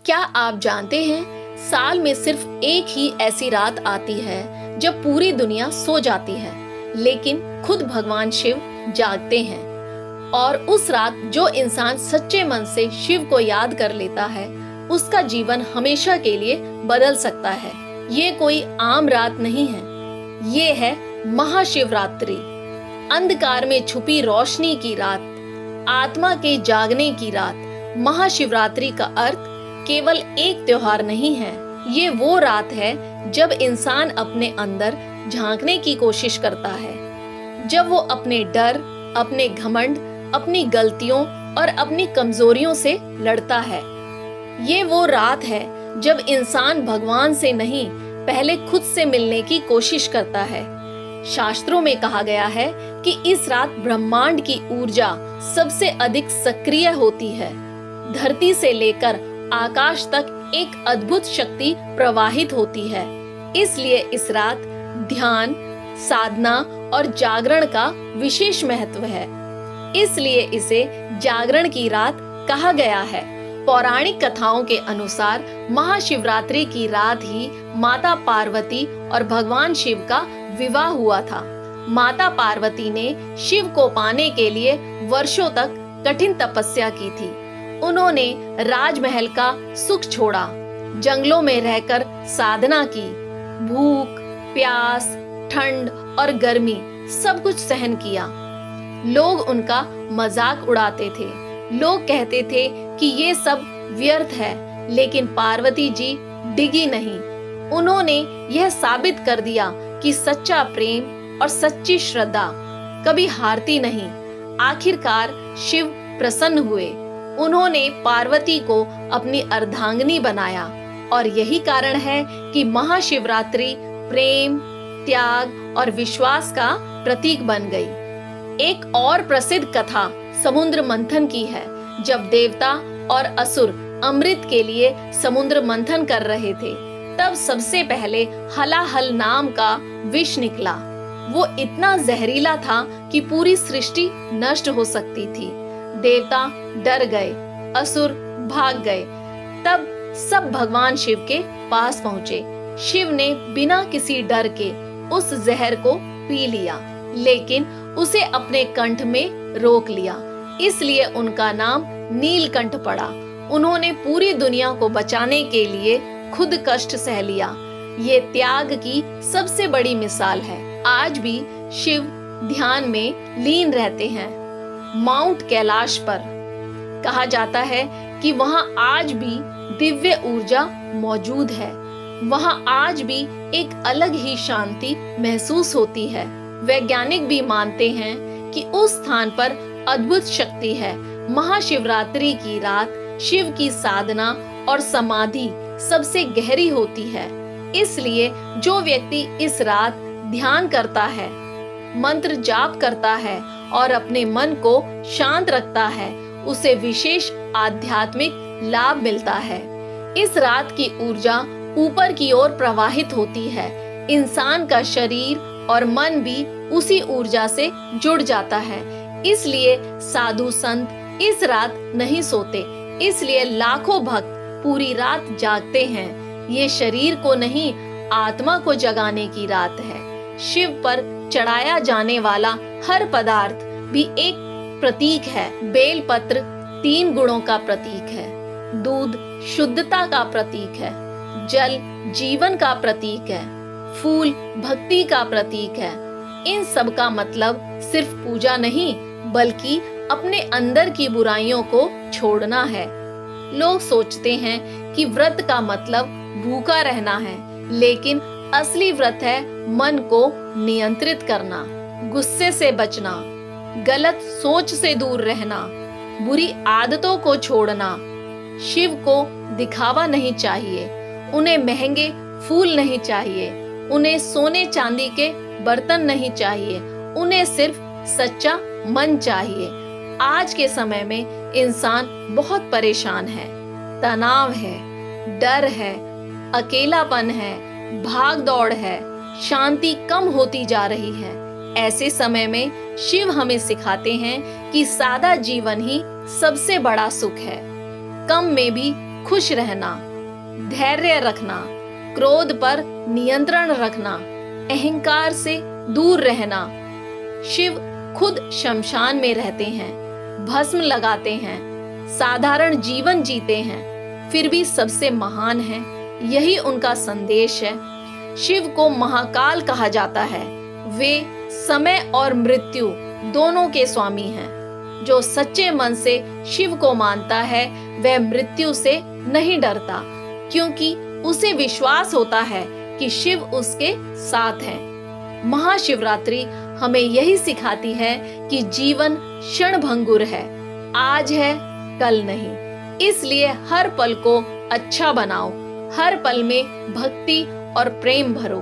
क्या आप जानते हैं, साल में सिर्फ एक ही ऐसी रात आती है जब पूरी दुनिया सो जाती है, लेकिन खुद भगवान शिव जागते हैं। और उस रात जो इंसान सच्चे मन से शिव को याद कर लेता है, उसका जीवन हमेशा के लिए बदल सकता है। ये कोई आम रात नहीं है, ये है महाशिवरात्रि। अंधकार में छुपी रोशनी की रात, आत्मा के जागने की रात। महाशिवरात्रि का अर्थ केवल एक त्योहार नहीं है, ये वो रात है जब इंसान अपने अंदर झांकने की कोशिश करता है, जब वो अपने डर, अपने घमंड, अपनी गलतियों और अपनी कमजोरियों से लड़ता है। ये वो रात है जब इंसान भगवान से नहीं, पहले खुद से मिलने की कोशिश करता है। शास्त्रों में कहा गया है कि इस रात ब्रह्मांड की ऊर्जा सबसे अधिक सक्रिय होती है। धरती से लेकर आकाश तक एक अद्भुत शक्ति प्रवाहित होती है। इसलिए इस रात ध्यान, साधना और जागरण का विशेष महत्व है। इसलिए इसे जागरण की रात कहा गया है। पौराणिक कथाओं के अनुसार महाशिवरात्रि की रात ही माता पार्वती और भगवान शिव का विवाह हुआ था। माता पार्वती ने शिव को पाने के लिए वर्षों तक कठिन तपस्या की थी। उन्होंने राजमहल का सुख छोड़ा, जंगलों में रहकर साधना की, भूख, प्यास, ठंड और गर्मी सब कुछ सहन किया। लोग उनका मजाक उड़ाते थे। लोग कहते थे कि ये सब व्यर्थ है, लेकिन पार्वती जी डिगी नहीं। उन्होंने यह साबित कर दिया कि सच्चा प्रेम और सच्ची श्रद्धा कभी हारती नहीं। आखिरकार शिव प्रसन्न हुए। उन्होंने पार्वती को अपनी अर्धांगिनी बनाया और यही कारण है कि महाशिवरात्रि प्रेम, त्याग और विश्वास का प्रतीक बन गई। एक और प्रसिद्ध कथा समुद्र मंथन की है। जब देवता और असुर अमृत के लिए समुद्र मंथन कर रहे थे, तब सबसे पहले हलाहल नाम का विष निकला। वो इतना जहरीला था कि पूरी सृष्टि नष्ट हो सकती थी। देवता डर गए, असुर भाग गए। तब सब भगवान शिव के पास पहुंचे। शिव ने बिना किसी डर के उस जहर को पी लिया, लेकिन उसे अपने कंठ में रोक लिया। इसलिए उनका नाम नीलकंठ पड़ा। उन्होंने पूरी दुनिया को बचाने के लिए खुद कष्ट सह लिया। ये त्याग की सबसे बड़ी मिसाल है। आज भी शिव ध्यान में लीन रहते हैं। माउंट कैलाश पर कहा जाता है कि वहां आज भी दिव्य ऊर्जा मौजूद है। वहां आज भी एक अलग ही शांति महसूस होती है। वैज्ञानिक भी मानते हैं कि उस स्थान पर अद्भुत शक्ति है। महाशिवरात्रि की रात शिव की साधना और समाधि सबसे गहरी होती है। इसलिए जो व्यक्ति इस रात ध्यान करता है, मंत्र जाप करता है और अपने मन को शांत रखता है, उसे विशेष आध्यात्मिक लाभ मिलता है। इस रात की ऊर्जा ऊपर की ओर प्रवाहित होती है। इंसान का शरीर और मन भी उसी ऊर्जा से जुड़ जाता है। इसलिए साधु संत इस रात नहीं सोते। इसलिए लाखों भक्त पूरी रात जागते हैं। ये शरीर को नहीं, आत्मा को जगाने की रात है। शिव पर चढ़ाया जाने वाला हर पदार्थ भी एक प्रतीक है। बेलपत्र 3 गुणों का प्रतीक है, दूध शुद्धता का प्रतीक है, जल जीवन का प्रतीक है, फूल भक्ति का प्रतीक है। इन सब का मतलब सिर्फ पूजा नहीं, बल्कि अपने अंदर की बुराइयों को छोड़ना है। लोग सोचते हैं कि व्रत का मतलब भूखा रहना है, लेकिन असली व्रत है मन को नियंत्रित करना, गुस्से से बचना, गलत सोच से दूर रहना, बुरी आदतों को छोड़ना। शिव को दिखावा नहीं चाहिए, उन्हें महंगे फूल नहीं चाहिए, उन्हें सोने चांदी के बर्तन नहीं चाहिए, उन्हें सिर्फ सच्चा मन चाहिए। आज के समय में इंसान बहुत परेशान है, तनाव है, डर है, अकेलापन है, भाग दौड़ है, शांति कम होती जा रही है। ऐसे समय में शिव हमें सिखाते हैं कि सादा जीवन ही सबसे बड़ा सुख है। कम में भी खुश रहना, धैर्य रखना, क्रोध पर नियंत्रण रखना, अहंकार से दूर रहना। शिव खुद शमशान में रहते हैं, भस्म लगाते हैं, साधारण जीवन जीते हैं, फिर भी सबसे महान हैं। यही उनका संदेश है। शिव को महाकाल कहा जाता है। वे समय और मृत्यु दोनों के स्वामी हैं। जो सच्चे मन से शिव को मानता है वह मृत्यु से नहीं डरता, क्योंकि उसे विश्वास होता है कि शिव उसके साथ हैं। महाशिवरात्रि हमें यही सिखाती है कि जीवन क्षणभंगुर है, आज है कल नहीं। इसलिए हर पल को अच्छा बनाओ, हर पल में भक्ति और प्रेम भरो।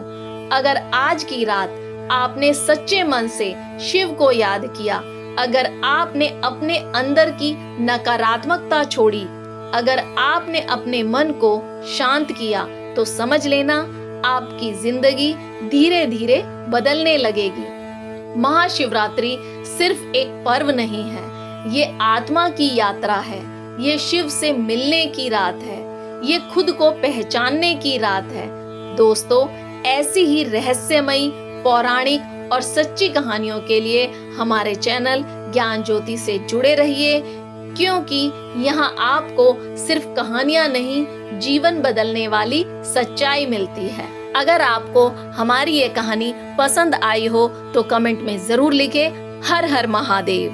अगर आज की रात आपने सच्चे मन से शिव को याद किया, अगर आपने अपने अंदर की नकारात्मकता छोड़ी, अगर आपने अपने मन को शांत किया, तो समझ लेना आपकी जिंदगी धीरे धीरे बदलने लगेगी। महाशिवरात्रि सिर्फ एक पर्व नहीं है, ये आत्मा की यात्रा है। ये शिव से मिलने की रात है, ये खुद को पहचानने की रात है। दोस्तों, ऐसी ही रहस्यमयी, पौराणिक और सच्ची कहानियों के लिए हमारे चैनल ज्ञान ज्योति से जुड़े रहिए, क्योंकि यहाँ आपको सिर्फ कहानियां नहीं, जीवन बदलने वाली सच्चाई मिलती है। अगर आपको हमारी ये कहानी पसंद आई हो तो कमेंट में जरूर लिखें। हर हर महादेव।